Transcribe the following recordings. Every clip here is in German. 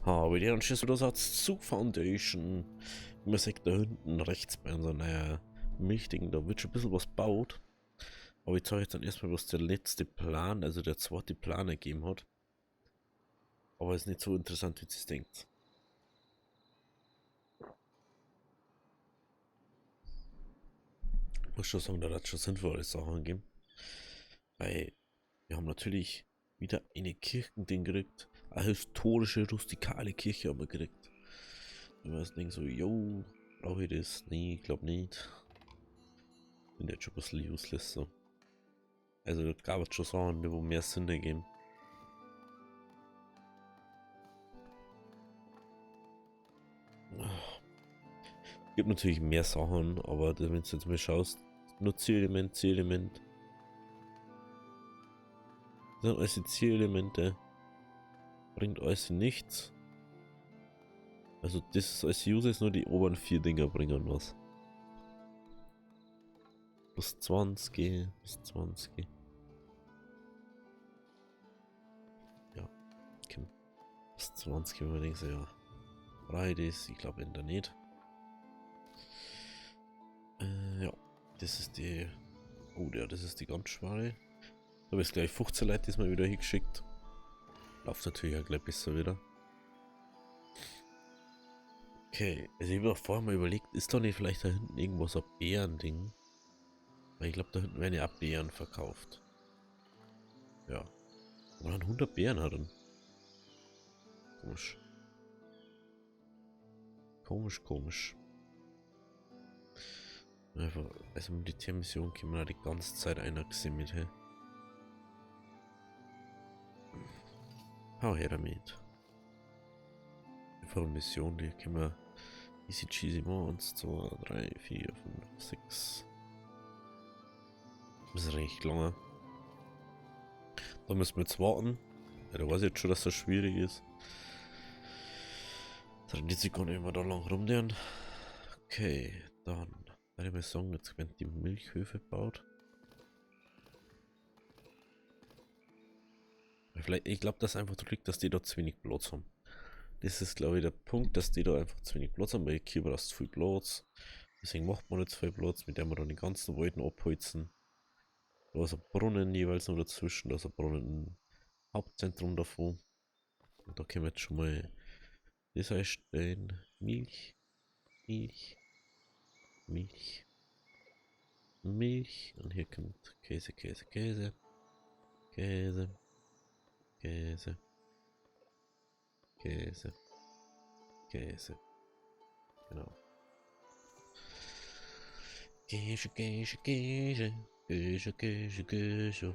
Habe ich den Anschluss oder Satz zu Foundation. Man sagt da hinten rechts bei unserem Milchding, da wird schon ein bisschen was baut. Aber ich zeige jetzt dann erstmal, was der letzte Plan, also der zweite Plan ergeben hat. Aber ist nicht so interessant, wie ihr es denkt. Ich muss schon sagen, da hat schon sinnvolle Sachen gegeben. Weil wir haben natürlich wieder eine Kirchending gekriegt. Eine historische, rustikale Kirche haben wir gekriegt. Wenn man das denkt so, yo, brauche ich das? Nee, ich glaube nicht. Bin jetzt schon ein bisschen useless so. Also da gab es schon Sachen, die wo mehr Sinn ergeben. Gibt natürlich mehr Sachen, aber wenn du jetzt mal schaust, nur Zierelement, Zierelement. Das sind alles Zielelemente. Bringt alles nichts. Also das ist als User ist nur die oberen 4 Dinger bringen was. Plus 20, plus 20. Ja, okay. Plus 20, wenn man denkt, so, ja. Breit ist, ich glaube in der nicht. Ja, das ist die. Oh ja, das ist die ganz schwere. Da habe ich gleich 15 Leute diesmal wieder hingeschickt. Läuft natürlich auch gleich besser wieder. Okay, also ich habe auch vorher mal überlegt, ist da nicht vielleicht da hinten irgendwo so ein Bärending? Weil ich glaube, da hinten werden ja auch Bären verkauft. Ja. Aber dann 100 Bären hat er. Komisch. Komisch, komisch. Einfach, also Militärmission können wir da die ganze Zeit einer gesehen mit, hey. Hau her damit. Einfach eine Mission, die können wir easy cheesy machen. 1, 2, 3, 4, 5, 6. Das ist recht lange. Da müssen wir jetzt warten. Ja, da weiß ich jetzt schon, dass das schwierig ist. Da rennt sich gar nicht mehr da lang rumdrehen. Okay, dann werde ich mal sagen, jetzt werden die Milchhöfe gebaut. Vielleicht, ich glaube, dass einfach liegt, dass die da zu wenig Platz haben. Das ist, glaube ich, der Punkt, dass die da einfach zu wenig Platz haben, weil hier brauchst du viel Platz. Deswegen macht man nicht zu viel Platz, mit dem wir dann die ganzen Walden abholzen. Da ist ein Brunnen jeweils noch dazwischen, da ist ein Brunnen im Hauptzentrum davon. Und da können wir jetzt schon mal das einstellen. Milch, Milch, Milch, Milch. Und hier kommt Käse, Käse, Käse, Käse, Käse, Käse, Käse. Genau. Käse, Käse, Käse, Käse, Käse, Käse.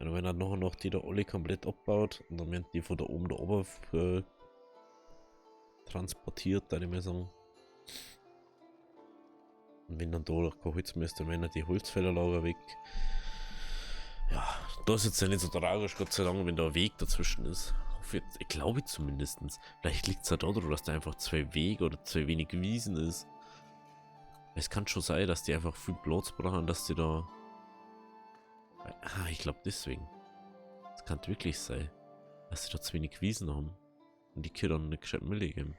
Und wenn er nachher noch die da alle komplett abbaut und dann werden die von da oben da oben transportiert, dann ich mal sagen. Und wenn dann da kein Holz mehr ist, dann werden die Holzfällerlager weg. Ja, da ist jetzt ja nicht so tragisch, Gott sei Dank, wenn da ein Weg dazwischen ist. Ich glaube zumindest. Vielleicht liegt es ja daran, dass da einfach 2 Wege oder 2 wenig Wiesen ist. Es kann schon sein, dass die einfach viel Platz brauchen, dass die da. Ah, ich glaube deswegen. Es kann wirklich sein, dass sie da zu wenig Wiesen haben. Und die Kinder nicht gescheit Milch geben.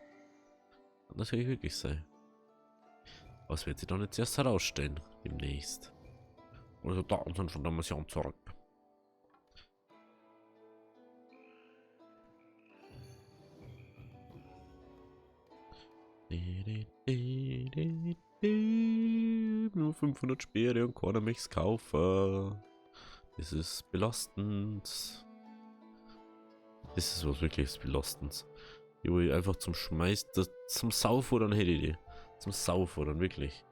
Kann natürlich wirklich sein. Was wird sie dann jetzt erst herausstellen, demnächst. Oder so Daten sind von der Mission zurück. Nur 500 Speere und keiner mich's kaufen. Das ist belastend. Das ist was wirklich belastend. Die wo ich einfach zum Schmeiß, zum Saufordern hätte ich die. Zum Saufordern, wirklich.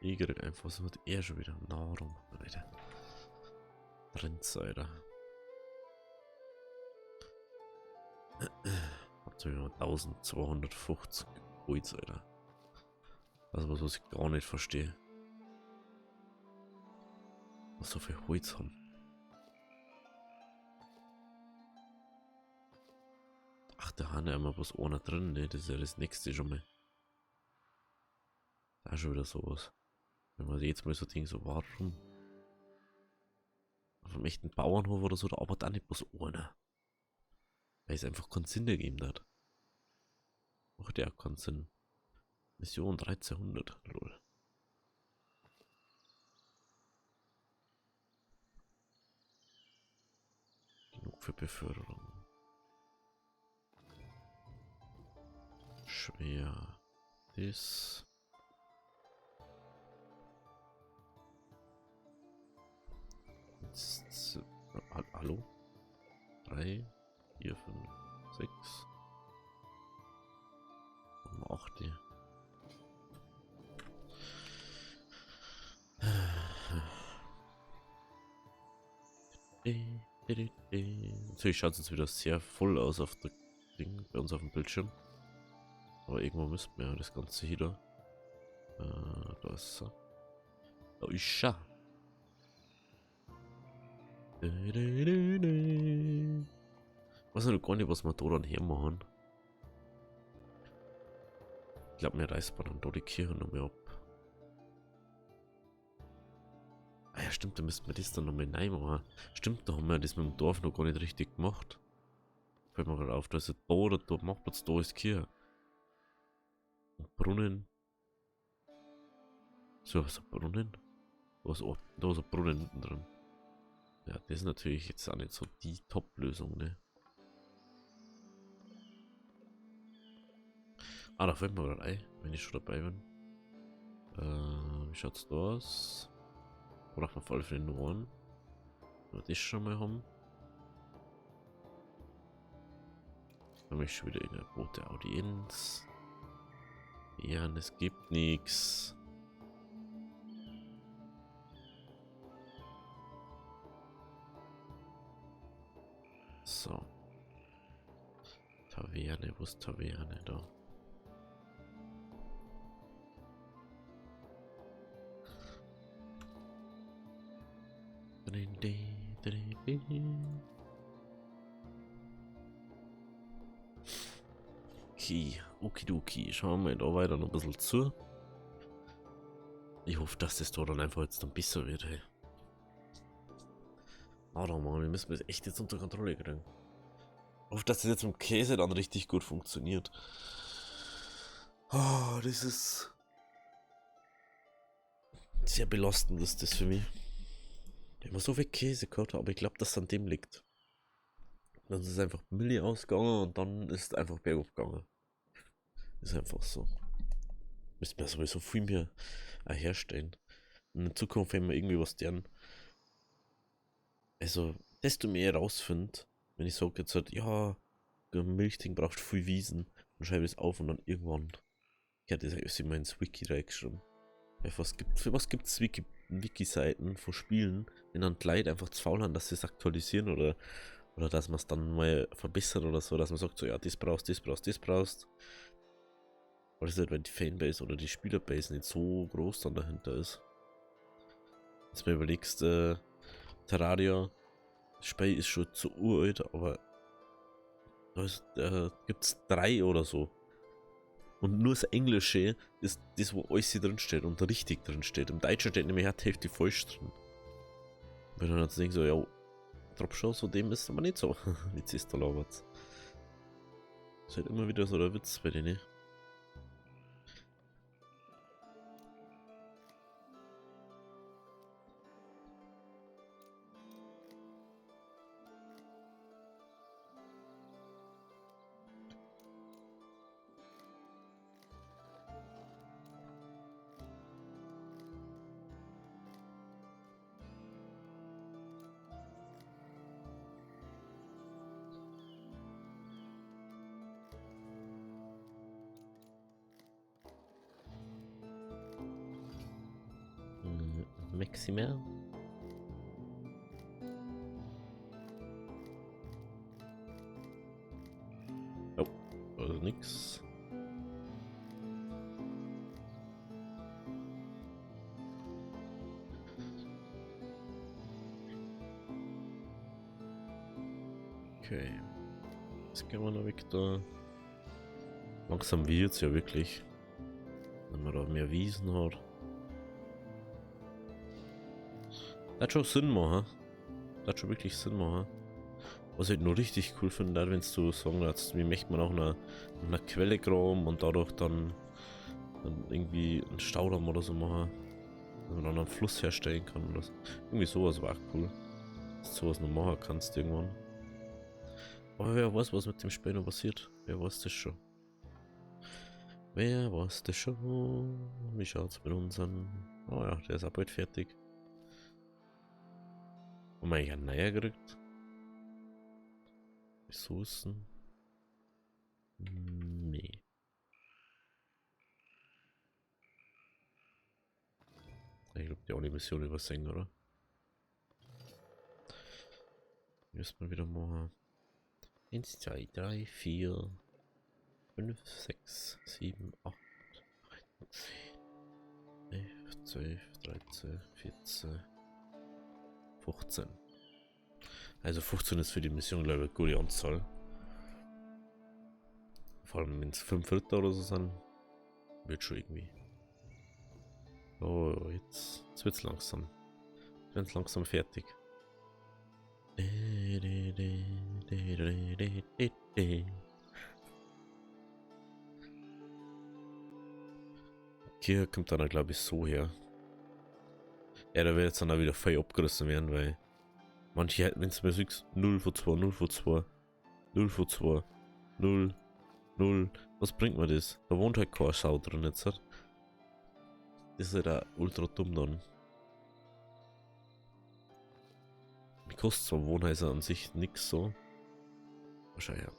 Ich krieg einfach so, hat er schon wieder Nahrung, Alter. Rindseiter. Habt ihr 1250 Holz, Alter. Das ist was ich gar nicht verstehe. Was so viel Holz haben. Ach, da haben ja immer was einer drin, ne? Das ist ja das nächste schon mal. Da ist schon wieder sowas. Wenn man jetzt mal so denkt, so warum? Auf einem echten Bauernhof oder so, da arbeitet auch nicht bloß einer. Weil es einfach keinen Sinn ergeben hat. Macht ja auch keinen Sinn. Mission 1300, lol. Genug für Beförderung. Schwer. Das. Jetzt, hallo? 3, 4, 5, 6. 8. Natürlich schaut es jetzt wieder sehr voll aus auf der Ding bei uns auf dem Bildschirm. Aber irgendwo müssten wir ja das Ganze hier da. Da ist er. Da ist er. Weiß noch gar nicht, was wir da dann hermachen. Ich glaube, wir reißen dann da die Kirche noch mehr ab. Ah ja, stimmt, da müssten wir das dann noch mal rein machen. Stimmt, da haben wir das mit dem Dorf noch gar nicht richtig gemacht. Fällt mir gerade auf, da ist ein Bau, da Marktplatz, da ist Kirche. Und Brunnen. So, was ist ein Brunnen? Da ist ein Brunnen hinten drin. Ja, das ist natürlich jetzt auch nicht so die Top-Lösung, ne? Ah, da fällt mir gerade ein, wenn ich schon dabei bin. Wie schaut's da aus? Brauchen wir auf alle Fälle nur einen. Wenn wir das schon mal haben. Dann habe ich schon wieder eine rote Audienz. Ja, und es gibt nichts. So. Taverne, wo ist Taverne da? Okay, okidoki. Schauen wir da weiter noch ein bisschen zu. Ich hoffe, dass das da dann einfach jetzt dann besser wird, hey. Aber Mann, wir müssen das echt jetzt unter Kontrolle kriegen. Ich hoffe, dass das jetzt mit dem Käse dann richtig gut funktioniert. Oh, das ist sehr belastend, ist das für mich. Ich habe so viel Käse gehabt, aber ich glaube, dass es an dem liegt. Dann ist es einfach Milli ausgegangen und dann ist es einfach bergab gegangen. Ist einfach so. Müssen wir sowieso viel mehr herstellen. Und in Zukunft, wenn wir irgendwie was deren. Also, desto mehr ich rausfinde, wenn ich sage jetzt halt, ja, ein Milchding braucht viel Wiesen, dann schreibe ich es auf und dann irgendwann. Ich hätte das eigentlich immer ins Wiki reingeschrieben. Für was gibt es Wiki-Seiten von Spielen, wenn dann die Leute einfach zu faul haben, dass sie es aktualisieren oder dass man es dann mal verbessert oder so, dass man sagt, so ja, das brauchst, das brauchst, das brauchst. Aber das ist halt, wenn die Fanbase oder die Spielerbase nicht so groß dann dahinter ist. Jetzt mal überlegst, Terraria, das Spiel ist schon zu uralt, aber da gibt es 3 oder so. Und nur das Englische ist das, wo alles hier drin steht und richtig drin steht. Im Deutschen steht nämlich die Hälfte falsch drin. Weil dann hat es nicht so, ja, Dropshow, so dem ist aber nicht so. Wie es ist da labert. Das ist halt immer wieder so der Witz bei denen. Maximal. Oh, also nix. Okay. Jetzt gehen wir noch weg da. Langsam wird es ja wirklich. Wenn man da mehr Wiesen hat. Das hat schon Sinn machen. Das hat schon wirklich Sinn machen. Was ich nur richtig cool finde, wenn du sagen würdest, wie möchte man auch eine Quelle graben und dadurch dann irgendwie einen Staudamm oder so machen, dass man dann einen Fluss herstellen kann oder so. Irgendwie sowas war auch cool, dass du sowas noch machen kannst irgendwann. Aber wer weiß, was mit dem Spiel noch passiert? Wer weiß das schon? Wer weiß das schon? Wie schaut's mit uns an? Oh ja, der ist auch bald fertig. Haben wir eigentlich einen neuer gekriegt? Ressourcen? Nee. Ich glaube, die auch die Mission übersehen, oder? Müssen wir wieder machen. 1, 2, 3, 4, 5, 6, 7, 8, 9, 10, 11, 12, 13, 14, 15. Also 15 ist für die Mission, glaube ich, eine gute Anzahl. Vor allem, wenn es 5 Ritter oder so sind, wird schon irgendwie. Oh, jetzt wird es langsam. Jetzt werden es langsam fertig. Hier kommt dann, glaube ich, so her. Ja, da wird jetzt dann auch wieder voll abgerissen werden, weil manche, wenn es mir sagst, 0 von 2, 0 von 2, 0 von 2, 0, 0, was bringt mir das? Da wohnt halt keine Sau drin jetzt. Das ist halt auch ultra dumm dann. Mir kostet zwar Wohnhäuser an sich nix so. Wahrscheinlich ja.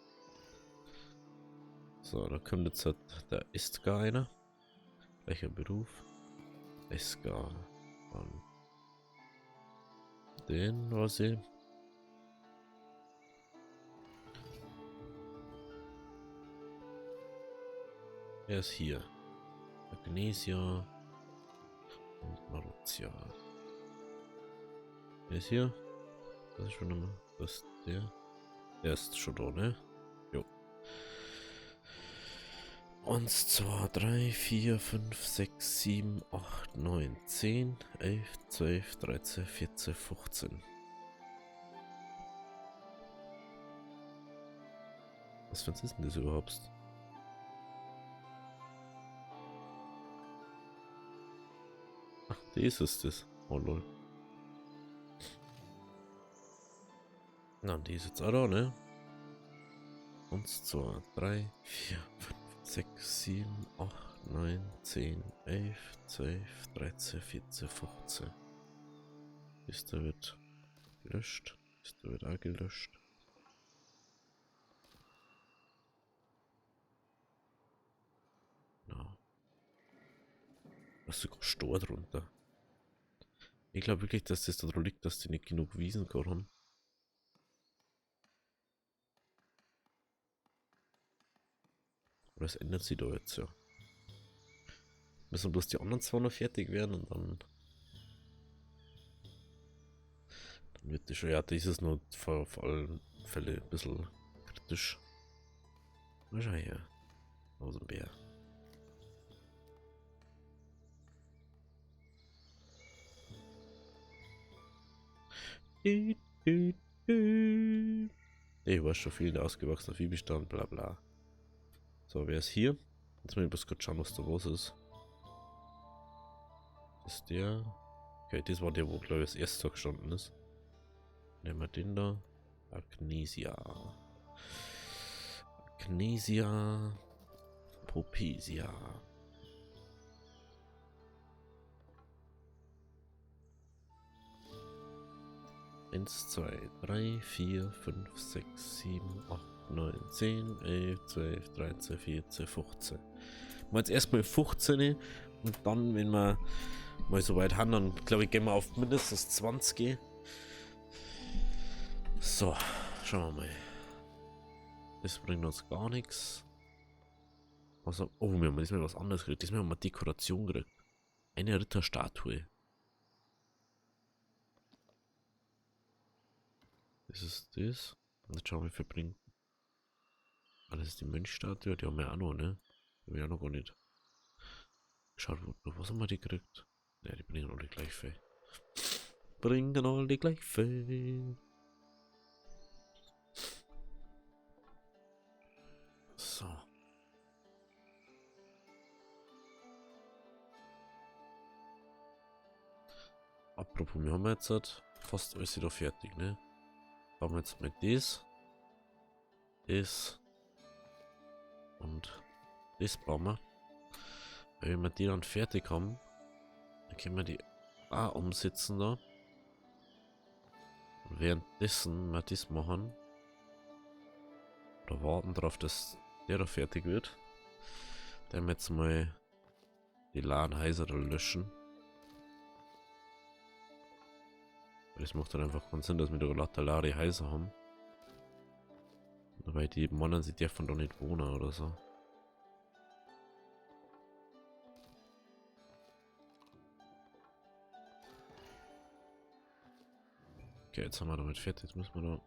So, da kommt jetzt halt der Estgar einer. Welcher Beruf? Estgar. Den was ich. Er ist hier. Magnesia und Maruzia. Er ist hier. Das ist schon einmal. Das ist der. Der ist schon da, ne? Jo. 1, 2, 3, 4, 5, 6, 7, 8, 9, 10, 11, 12, 13, 14, 15. Was für ein ist denn das überhaupt? Ach, das ist das. Oh lol. Na, die ist jetzt auch da, ne? 1, 2, 3, 4, 5, 6, 7, 8, 9, 10, 11, 12, 13, 14, 15. Ist da wird gelöscht. Ist da wird auch gelöscht. Ja. Da ist sogar Stor drunter. Ich glaube wirklich, dass das daran liegt, dass die nicht genug Wiesen gehabt haben. Aber das ändert sich da jetzt ja. Müssen bloß die anderen zwei noch fertig werden und dann wird das schon. Ja, das ist nur vor allen Fällen ein bisschen kritisch. Mal schau her. Aus dem Bär. Ich war schon viel ausgewachsener Viehbestand, bla bla. So, wer ist hier? Jetzt muss ich bloß kurz schauen, was da los ist. Das ist der. Okay, das war der, wo glaube ich das erste gestanden ist. Nehmen wir den da. Agnesia. Agnesia. Propesia. Eins, 2, 3, 4, 5, 6, 7, 8, 9, 10, 11, 12, 13, 14, 15. Mal jetzt erstmal 15 und dann, wenn wir mal so weit haben, dann glaube ich, gehen wir auf mindestens 20. So, schauen wir mal. Das bringt uns gar nichts. Also, oh, wir haben diesmal was anderes gekriegt. Diesmal haben wir Dekoration gekriegt. Eine Ritterstatue. Das ist das. Und jetzt schauen wir, wie viel bringt. Ah, das ist die Mönchstatue. Die haben wir auch noch, ne? Die haben wir auch noch gar nicht. Schaut, was haben wir die gekriegt? Ja, die bringen alle gleich viel. Bringen alle gleich viel. apropos, wir haben jetzt halt fast alles wieder fertig, ne? Bauen wir jetzt mal das und das bauen wir. Weil wenn wir die dann fertig haben, dann können wir die auch umsetzen da. Und währenddessen wir das machen, oder warten darauf, dass der da fertig wird, dann jetzt mal die Ladenhäuser da löschen. Weil es macht dann einfach keinen Sinn, dass wir da lauter leere Häuser haben. Weil die Männer, sie dürfen doch nicht wohnen oder so. Okay, jetzt haben wir damit fertig. Jetzt müssen wir da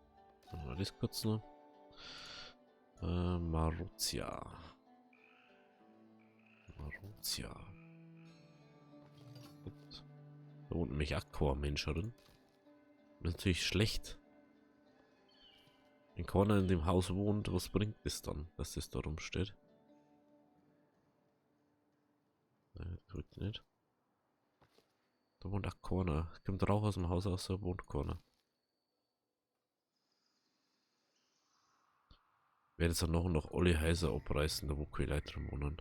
machen wir das kurz noch. Maruzia. Gut. Da unten mich Aqua-Mensch drin. Das ist natürlich schlecht. Wenn keiner in dem Haus wohnt, was bringt es dann, dass das da rumsteht? Nein, das tut nicht. Da wohnt auch keiner. Kommt Rauch aus dem Haus aus, da wohnt keiner. Ich werde jetzt dann noch alle Häuser abreißen, da wo keine Leute drin wohnen.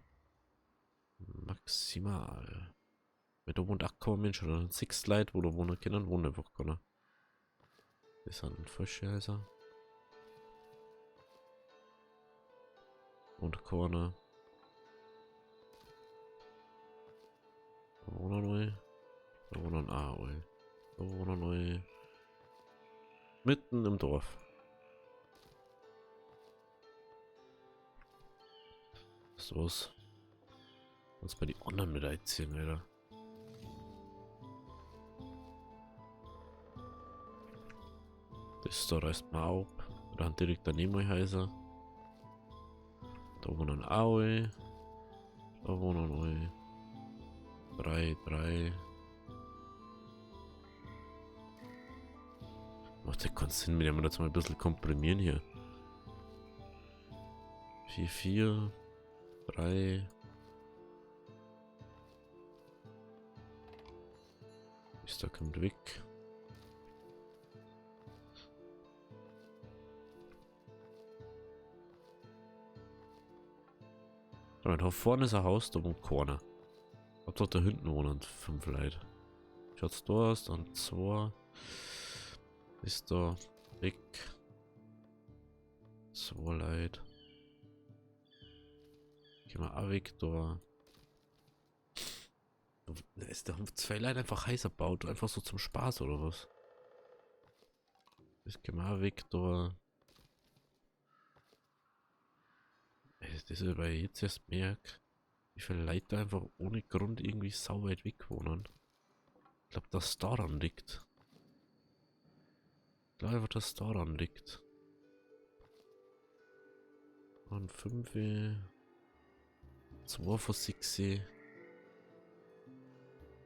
Maximal. Weil da wohnt auch kein Mensch, oder 6 Leute, wo da wohnen können, wohnen einfach keiner. Das sind falsche Häuser. Und keiner. Da wohnen neu. Da wohnen auch alle. Da wohnen neu. Mitten im Dorf. So was. Uns bei die anderen mit einziehen, Alter. Das da reißt man auf. Dann direkt daneben Häuser. Da wohnen auch alle. Da wohnen alle. 3. Macht ja keinen Sinn, wenn wir jetzt mal ein bisschen komprimieren hier. 4, 3. Ist da kommt weg. Da vorne ist ein Haus, da wohnt keiner. Ob dort da hinten wohnen 5 Leute. Schaut's da aus, dann 2. Ist da weg. 2 Leute. Gehen wir auch weg da. Ist da haben 2 Leute einfach heißer baut, einfach so zum Spaß oder was? Das gehen wir auch weg da. Das ist, weil ich jetzt erst merke, wie viele Leute da einfach ohne Grund irgendwie sau weit weg wohnen. Ich glaube, dass es daran liegt. Ich glaube einfach, dass es daran liegt. Und 5, 2 von 6.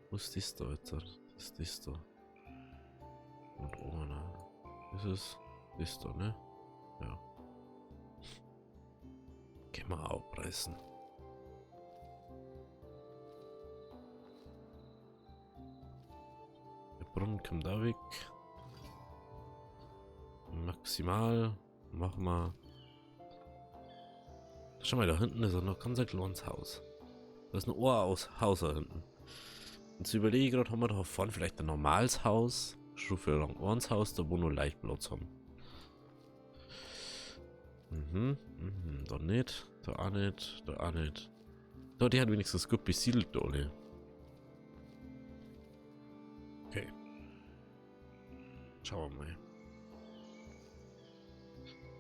Wo ist das da jetzt? Das ist das da. Und ohne. Das ist das da, ne? Ja. Gehen wir abreißen. Der Brunnen kommt da weg. Maximal machen wir. Schau mal, da hinten ist noch ganz ein kleines Haus. Da ist ein Haus da hinten. Jetzt überlege ich gerade, haben wir da vorne vielleicht ein normales Haus? Stufe lang Haus, da wo nur Leichtplatz haben. Da nicht, da auch nicht, da auch nicht. Da, die hat wenigstens gut besiedelt, alle. Okay. Schauen wir mal.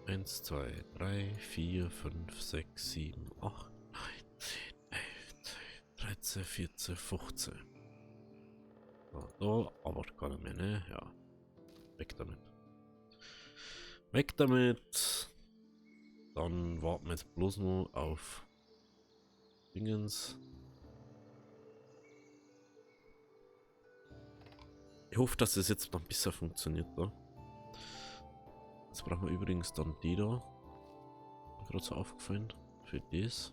1, 2, 3, 4, 5, 6, 7, 8, 9, 10, 11, 12, 13, 14, 15. So, da arbeitet keiner mehr, ne? Ja. Weg damit. Weg damit. Dann warten wir jetzt bloß nur auf Dingens. Ich hoffe, dass es jetzt noch besser funktioniert da. Jetzt brauchen wir übrigens dann die da. Gerade so aufgefallen. Für das.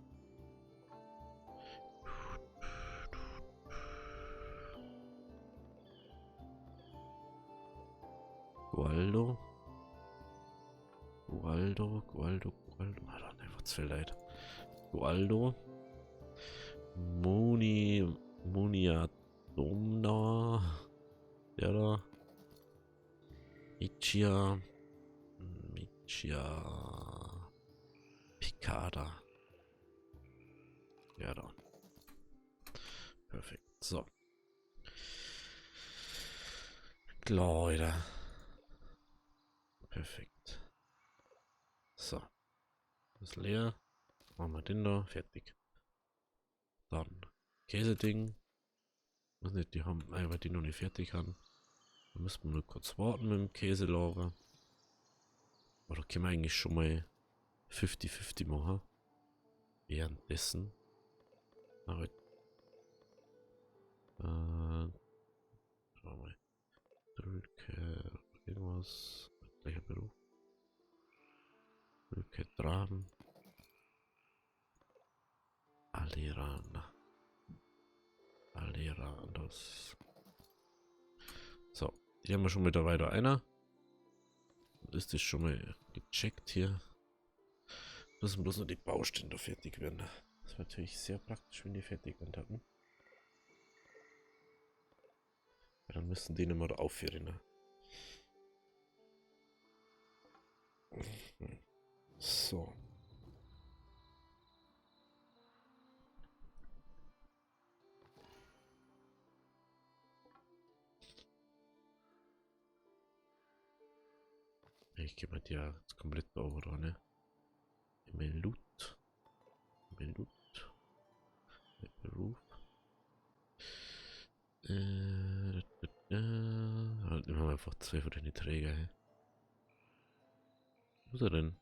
Gualdo. Ah, da hat einfach zu viel Leid. Gualdo. Muniadomna. Der da. Michia. Picada. Ja, da. Perfekt. So. Leute. Perfekt. So. Das ist leer. Machen wir den da. Fertig. Dann Käseding. Weiß nicht, die haben, weil die noch nicht fertig haben. Da müssen wir nur kurz warten mit dem Käselager. Aber da können wir eigentlich schon mal 50-50 machen. Währenddessen. Aber, schauen wir mal. Drücke, irgendwas. Gleicher Beruf. Drücke, Traben. Alera, das. So, hier haben wir schon mit dabei da einer. Ist das schon mal gecheckt hier? Müssen bloß noch die Bauständer fertig werden. Das wäre natürlich sehr praktisch, wenn die fertig werden. Ja, dann müssen die nicht mehr da aufhören. So. Ich gebe mir die ja jetzt komplett over da, ne? Melut. Beruf. Halt nehmen wir einfach 2 von den Träger, hey. Wo ist er denn?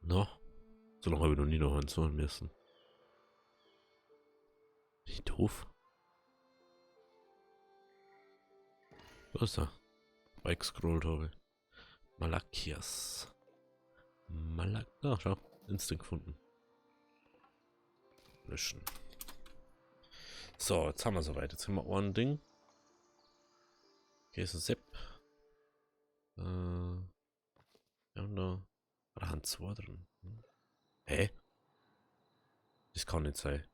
No. So lange habe ich noch nie noch einen holen müssen. Nicht doof. Da ist er. Bike-scrollt habe. Malakias. Ah, schau. Instant gefunden. Löschen. So, jetzt haben wir soweit. Jetzt haben wir ein Ding. Okay, ist ein Sepp. Wir haben da. Da haben 2 drin. Hä? Das kann nicht sein.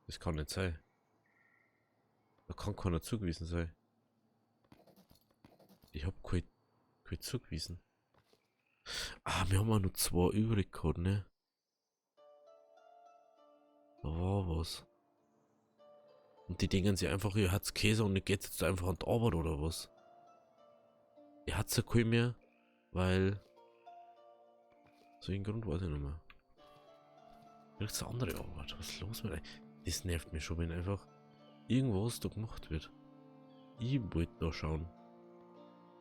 Das kann nicht sein. Da kann keiner zugewiesen sein. Ich hab kein zugewiesen. Ah, wir haben auch nur 2 übrig gehabt, ne? Da war was. Und die denken sich einfach, ihr hat's Käse und ihr geht jetzt einfach an die Arbeit oder was? Ihr hat's ja kein mehr, weil. So einen Grund weiß ich nicht mehr. Kriegst du andere Arbeit? Was ist los mit euch? Das nervt mich schon, wenn einfach irgendwas da gemacht wird. Ich wollte da schauen,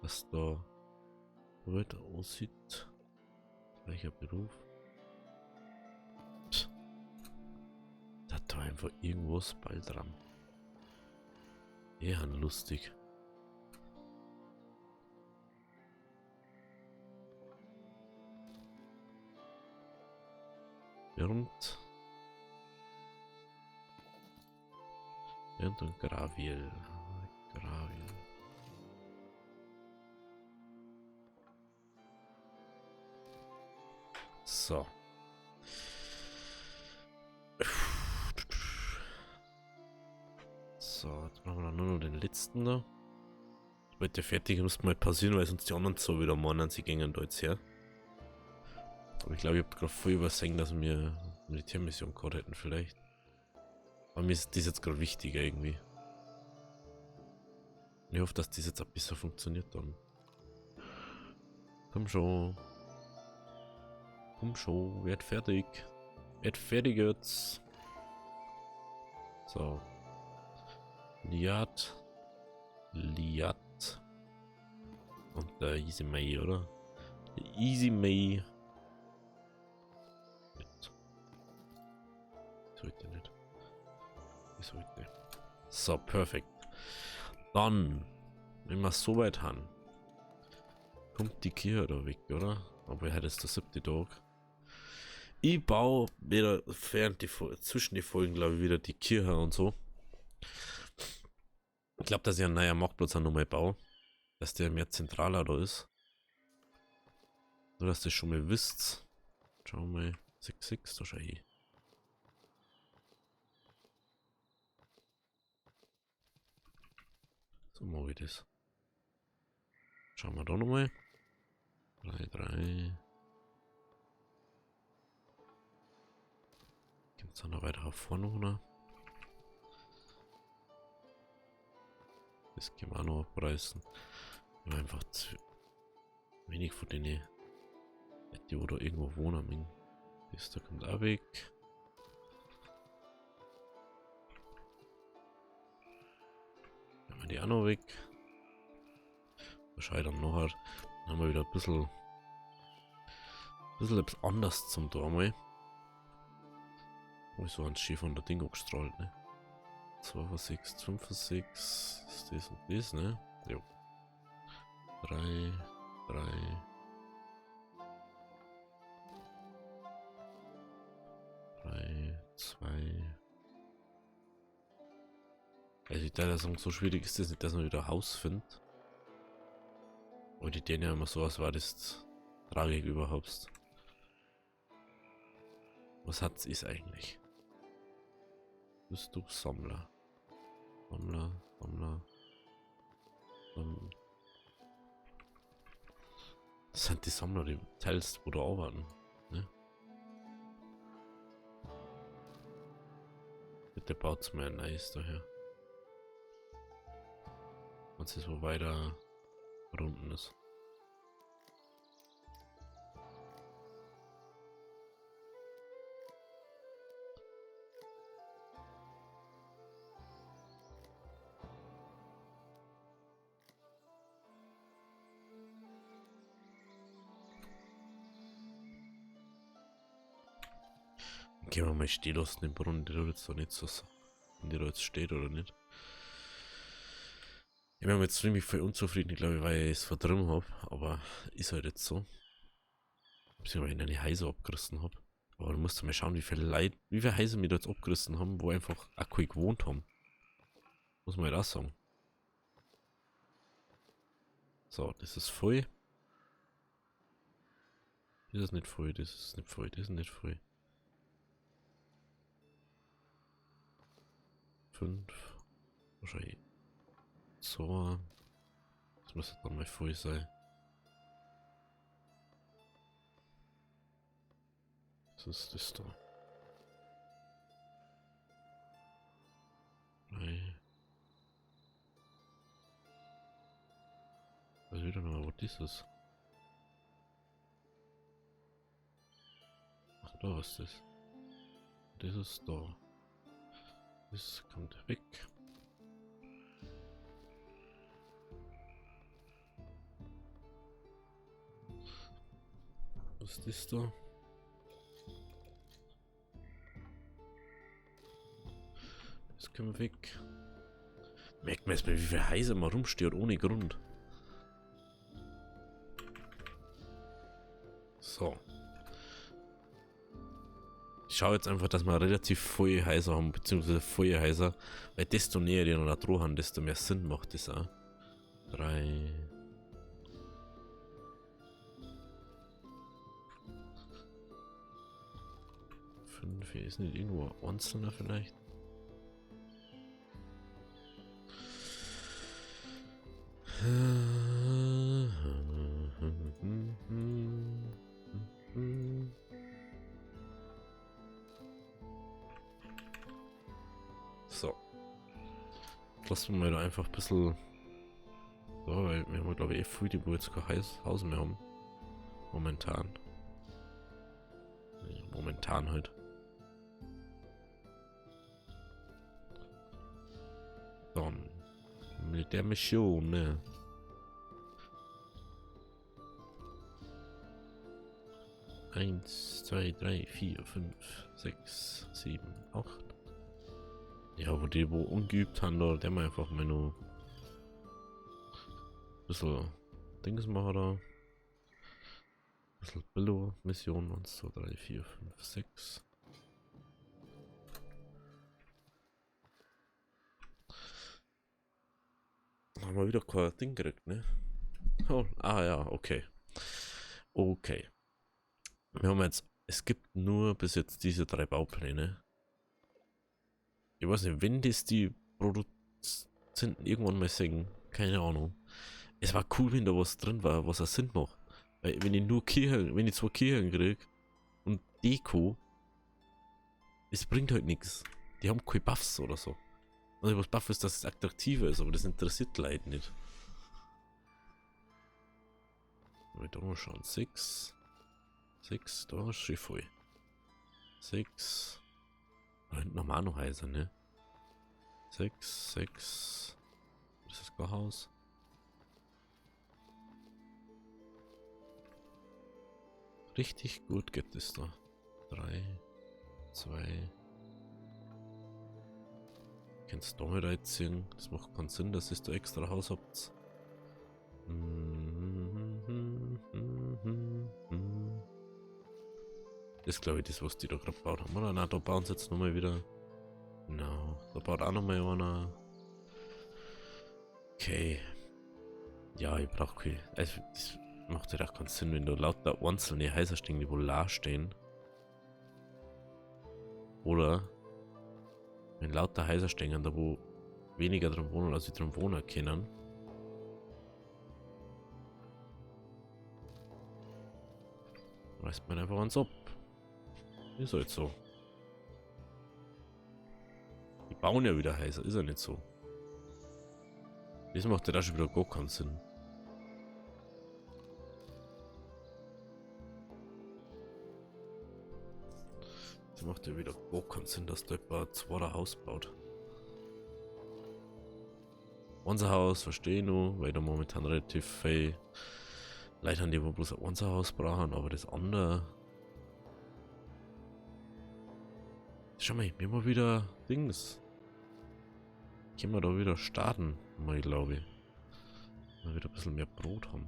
was da weiter aussieht. Welcher Beruf? Psst. Da hat da einfach irgendwas bald dran. Eher lustig. Bernd und Graviel. So. So, jetzt machen wir dann nur noch den letzten da. Sobald der fertig ist, muss mal passieren, weil sonst die anderen so wieder meinen, sie gingen da jetzt her. Aber ich glaube, ich habe gerade voll übersehen, dass wir eine Militärmission gehabt hätten vielleicht. Aber mir ist das jetzt gerade wichtiger irgendwie. Ich hoffe, dass das jetzt ein bisschen funktioniert dann. Komm schon. Komm schon, werd fertig. Werd fertig jetzt. So. Liat. Und der Easy May, oder? Der Easy May. Sollte nicht. Ich sollte. So, perfekt. Dann, wenn wir es so weit haben, kommt die Kirche da weg, oder? Aber heute ist der 7. Tag. Ich baue wieder zwischen die Folgen, glaube ich, wieder die Kirche und so. Ich glaube, dass ich einen neuen Marktplatz auch nochmal baue. Dass der mehr zentraler da ist. Nur, dass ihr das schon mal wisst. Schauen wir mal. 6,6, da schau ich. So mache ich das. Schauen wir da nochmal. 3, 3. Gibt es da noch weiter vorne, oder? Das können wir auch noch abreißen. Nur einfach zu wenig von denen, die oder irgendwo wohnen. Das da kommt auch weg. Dann haben wir die auch noch weg. Wahrscheinlich dann nachher. Dann haben wir wieder ein bisschen etwas anders zum Tor mal. Wo ich so ein Schiff von der Ding abgestrahlt, ne? 2 von 6, 5 von 6. Ist das und das, ne? Jo. 3, 3. 3, 2. Also ich dachte, sagen, so schwierig ist das nicht, dass man wieder ein Haus findet. Aber die Ideen ja immer sowas war, das Tragik überhaupt. Was hat's ist eigentlich? Bist du Sammler? Sammler. Das sind die Sammler, die teilst, wo du arbeiten, ne? Bitte baut's mir ein Eis daher. Und es so weiter unten ist. Gehen wir mal stehen lassen, den Brunnen, der jetzt da nicht so, wenn der da jetzt steht oder nicht. Ich bin jetzt ziemlich voll unzufrieden, glaube ich, weil ich es verdrungen habe, aber ist halt jetzt so. Beziehungsweise in eine Häuser abgerissen habe. Aber du musst mal schauen, wie viele Häuser wir da jetzt abgerissen haben, wo einfach Akku gewohnt haben. Muss man halt auch sagen. So, das ist voll. Das ist nicht voll, das ist nicht voll, das ist nicht voll. 5. Wahrscheinlich. So. Das müsste dann mal voll sein. Was ist das da? 3. Was will denn noch, was ist das? Ach, da ist das. Das ist da. Das kommt weg. Was ist das da? Das können wir weg. Merkt man jetzt mal, wie viel Häuser mal rumsteht ohne Grund. So. Ich schaue jetzt einfach, dass wir relativ volle Häuser haben, beziehungsweise volle Häuser, weil desto näher die noch dran haben, desto mehr Sinn macht das auch. 3. 5, hier ist nicht irgendwo ein einzelner vielleicht. So. Lassen wir mal da einfach ein bisschen. So, weil wir haben glaube ich früh die, wo jetzt kein Haus mehr haben. Momentan. Nee, momentan halt. Dann. Militärmission, ne? Eins, 2, 3, 4, 5, 6, 7, 8. Ja, wo die wo ungeübt haben, da der mal einfach mal nur ein bisschen Dings machen da. Ein bisschen Billo-Mission. 1, 2, 3, 4, 5, 6. Haben wir wieder kein Ding gekriegt, ne? Oh, ja, okay. Okay. Wir haben jetzt, es gibt nur bis jetzt diese 3 Baupläne. Ich weiß nicht, wenn das die Produzenten irgendwann mal sagen, keine Ahnung. Es war cool, wenn da was drin war, was auch Sinn macht. Weil wenn ich nur Kirchen, wenn ich 2 Kirchen krieg und Deko, es bringt halt nichts. Die haben keine Buffs oder so. Also was Buff ist, dass es attraktiver ist, aber das interessiert Leute nicht. Wenn wir mal schauen, 6. 6, da ist schon voll. 6. Da hinten haben wir auch noch Häuser, ne? 6, 6. Das ist das Haus. Richtig gut geht es da. 3, 2. Kannst du da mit reinziehen? Das macht keinen Sinn, dass ihr da extra Haus habt. Das ist glaube ich das, was die da gerade gebaut haben, oder? Na, da bauen sie jetzt nochmal wieder. Genau, da baut auch nochmal einer. Okay. Ja, ich brauche keine. Also, das macht ja auch keinen Sinn, wenn du lauter einzelne Häuser stehen, die wohl leer stehen. Oder wenn lauter Häuser stehen, da wo weniger drin wohnen, als sie drin wohnen können. Reißt man einfach eins ab. Ist halt so. Die bauen ja wieder Häuser, ist ja nicht so. Das macht ja da schon wieder gar keinen Sinn. Das macht ja wieder gar keinen Sinn, dass der etwa 2 Haus baut. Unser Haus verstehe ich noch, weil da momentan relativ viel Leute haben, die bloß unser Haus brauchen, aber das andere. Schau mal, wir haben wieder Dings. Können wir da wieder starten, mal glaube ich. Mal wieder ein bisschen mehr Brot haben.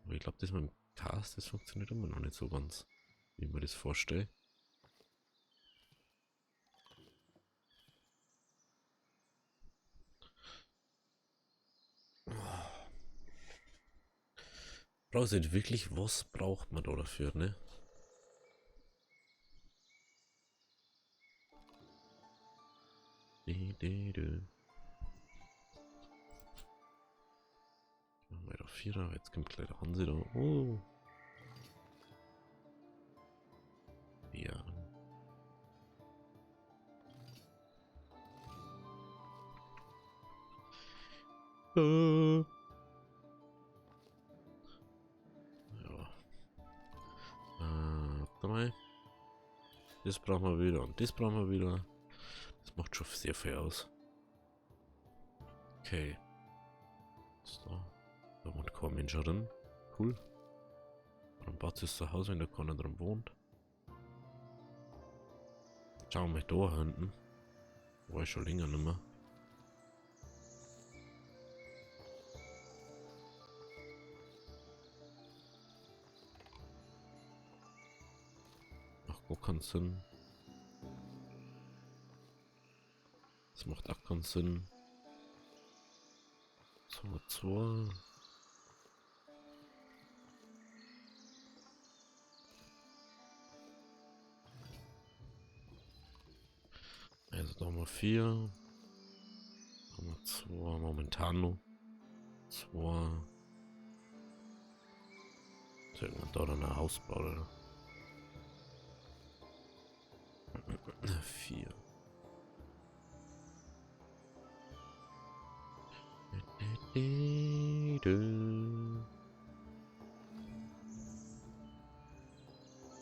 Aber ich glaube, das mit dem Cast, das funktioniert immer noch nicht so ganz, wie ich mir das vorstelle. Brauchst du nicht wirklich, was braucht man da dafür, ne? Machen wir da 4er, jetzt kommt gleich der Hansi da. Oh. Ja. Ja. Warte mal. Das brauchen wir wieder und das brauchen wir wieder. Das macht schon sehr viel aus. Okay. So. Da wohnt kein Mensch drin. Cool. Warum baut sich das Haus, wenn da keiner drin wohnt? Schauen wir mal da hinten. War ich schon länger nicht mehr. Macht gar keinen Sinn. Das macht auch keinen Sinn. So, 2. Also da haben wir 4. Haben wir 2 momentan noch. 2. Sollten wir da dann ein Haus bauen, oder? 4.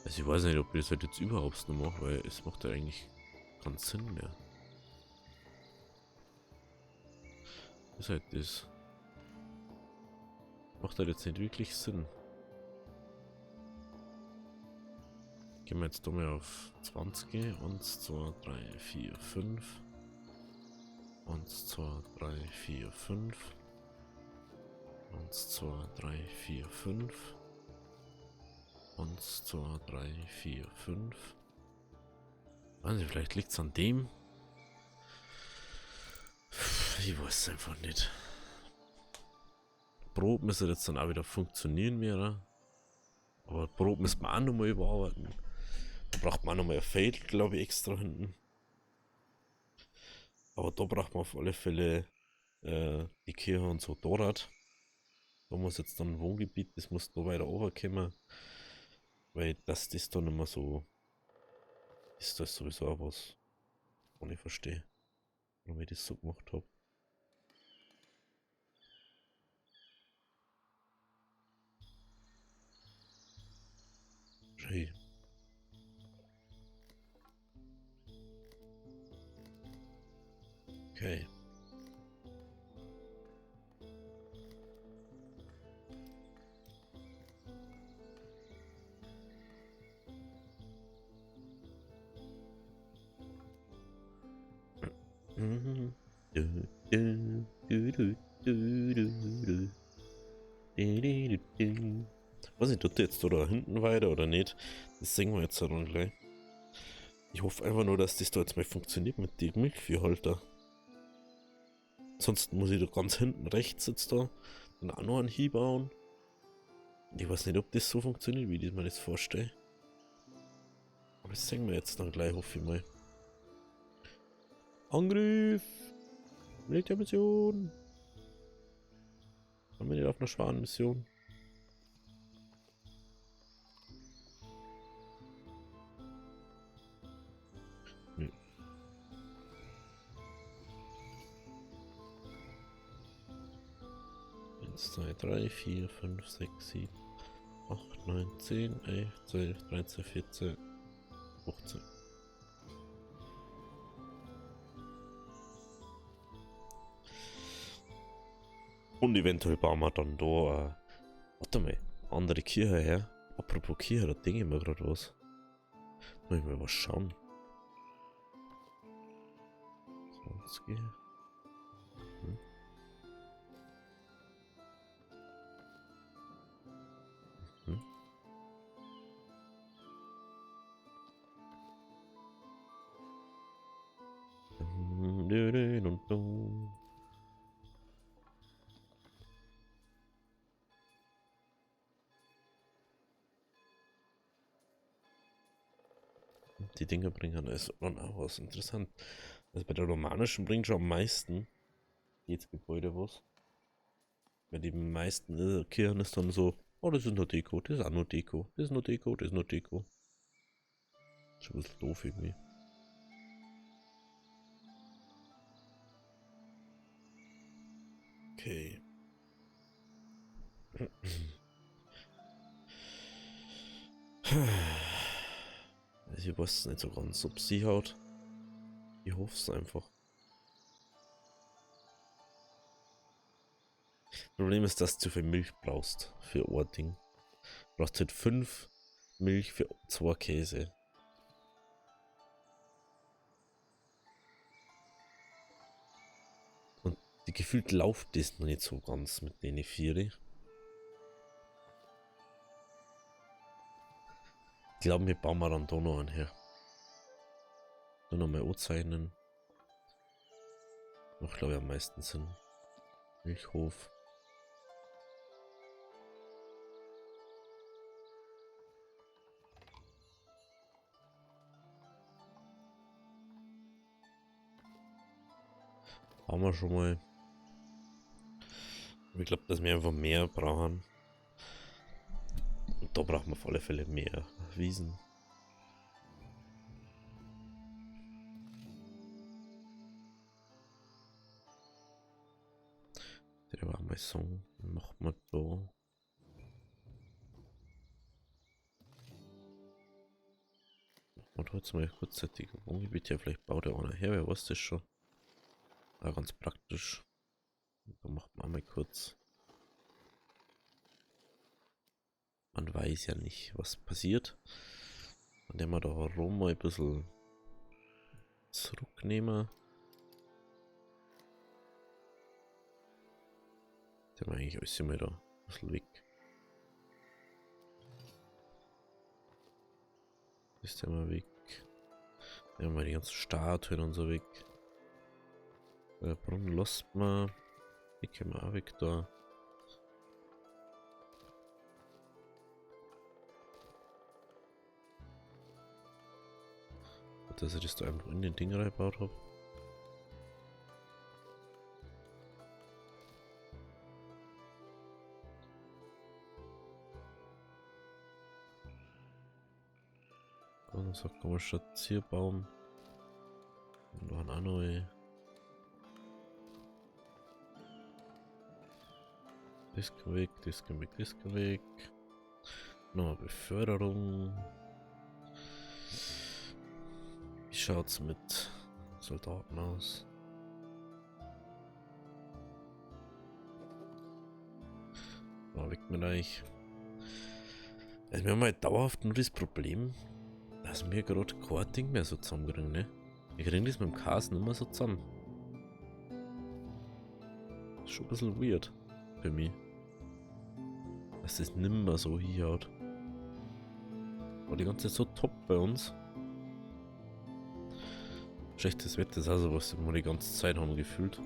Also ich weiß nicht, ob ich das halt jetzt überhaupt noch mache, weil es macht ja eigentlich keinen Sinn mehr. Das ist halt das. Macht halt jetzt nicht wirklich Sinn. Gehen wir jetzt da mal auf 20. 1, 2, 3, 4, 5. 1, 2, 3, 4, 5. 1, 2, 3, 4, 5. 1, 2, 3, 4, 5. Weiß nicht, vielleicht liegt es an dem. Ich weiß es einfach nicht. Brot müsste jetzt dann auch wieder funktionieren mehr. Aber Brot müssen wir auch nochmal überarbeiten. Da braucht man auch nochmal ein Feld, glaube ich, extra hinten. Aber da braucht man auf alle Fälle die Kirche und so dort. Da muss jetzt dann ein Wohngebiet, das muss da weiter runterkommen. Weil das dann immer so ist, das sowieso auch was, was ich verstehe. Warum ich das so gemacht habe. Schön. Okay. Was ich tut jetzt oder hinten weiter oder nicht? Das sehen wir jetzt dann gleich. Ich hoffe einfach nur, dass das da jetzt mal funktioniert mit dem Milchviehhalter. Sonst muss ich da ganz hinten rechts jetzt da dann auch noch einen hinbauen. Ich weiß nicht, ob das so funktioniert, wie ich mir das vorstelle. Aber das sehen wir jetzt dann gleich, hoffe ich mal. Angriff! Militärmission! Haben wir nicht auf einer Schwanenmission? Nö. 1, 2, 3, 4, 5, 6, 7, 8, 9, 10, 11, 12, 13, 14, 15. Und eventuell bauen wir dann da, warte mal, andere Kirche her. Apropos Kirche, da denke ich mir gerade was. Muss ich mal was schauen. 20. Hm. Hm. Die Dinger bringen also dann auch was interessant. Also bei der romanischen bringt schon am meisten jedes Gebäude was. Bei den meisten Kirchen ist dann so, oh, das ist nur Deko, das ist auch nur Deko, das ist nur Deko, das ist nur Deko. Schon ein bisschen doof irgendwie. Okay. Also ich weiß nicht so ganz, ob sie haut. Ich hoffe es einfach. Problem ist, dass du zu viel Milch brauchst für ein Ding. Du brauchst halt 5 Milch für 2 Käse. Und die gefühlt läuft das noch nicht so ganz mit den 4. Ich glaube, wir bauen mal dann da noch einen her. Nur noch mal anzeichnen. Macht glaube ich am meisten Sinn. Milchhof. Haben wir schon mal. Ich glaube, dass wir einfach mehr brauchen. Und da brauchen wir auf alle Fälle mehr Wiesen. Der war mal so. Machen wir da. Und jetzt mal kurzzeitig ein Wohngebiet. Ja, vielleicht baut er einer her, wer weiß das schon. War ganz praktisch. Da macht man mal kurz. Man weiß ja nicht, was passiert. Und der mal da rum mal ein bisschen zurücknehmen. Der war eigentlich alles immer da ein bisschen weg. Ist der mal weg. Ja, mal die ganzen Statuen und so weg. Der Brunnen lässt man. Die können wir auch weg da. Dass ich das da einfach in den Ding reingebaut habe. Und so kann man Spazierbaum. Und noch ein neue. Das kann weg, das kann weg, das kann weg. Nochmal Beförderung. Wie schaut's mit Soldaten aus? Da weg mit euch. Also wir haben halt dauerhaft nur das Problem, dass wir gerade kein Ding mehr so zusammenkriegen, ne? Wir kriegen das mit dem Chaos nicht mehr so zusammen. Das ist schon ein bisschen weird für mich. Dass das nimmer so hinhaut. War die ganze Zeit so top bei uns. Schlechtes Wetter ist also was wir die ganze Zeit haben gefühlt.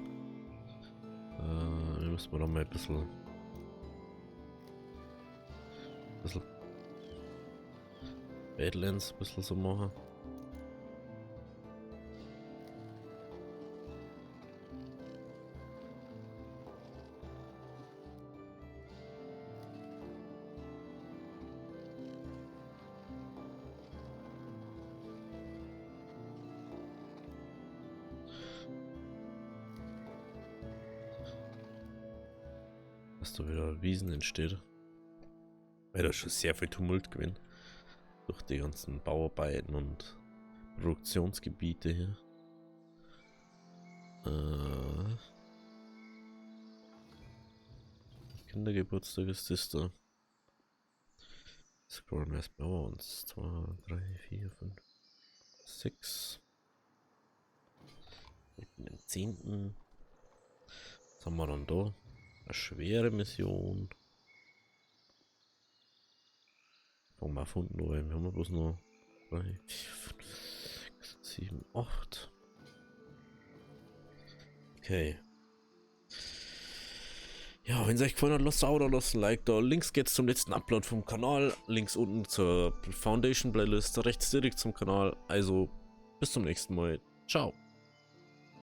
Müssen wir da mal ein bisschen Badlands ein bisschen so machen. Dass da wieder Wiesen entsteht. Weil da schon sehr viel Tumult gewinnt. Durch die ganzen Bauarbeiten und Produktionsgebiete hier. Kindergeburtstag ist das da. Scrollen wir erstmal 1, 2, 3, 4, 5, 6. Mit dem 10. Was haben wir dann da? Eine schwere Mission. Fangen wir von neu. Wir haben bloß noch 3, 4, 5, 6, 7, 8. Okay. Ja, wenn es euch gefallen hat, lasst ein Abo da, lasst ein Like da. Links geht's zum letzten Upload vom Kanal. Links unten zur Foundation Playlist. Rechts direkt zum Kanal. Also, bis zum nächsten Mal. Ciao.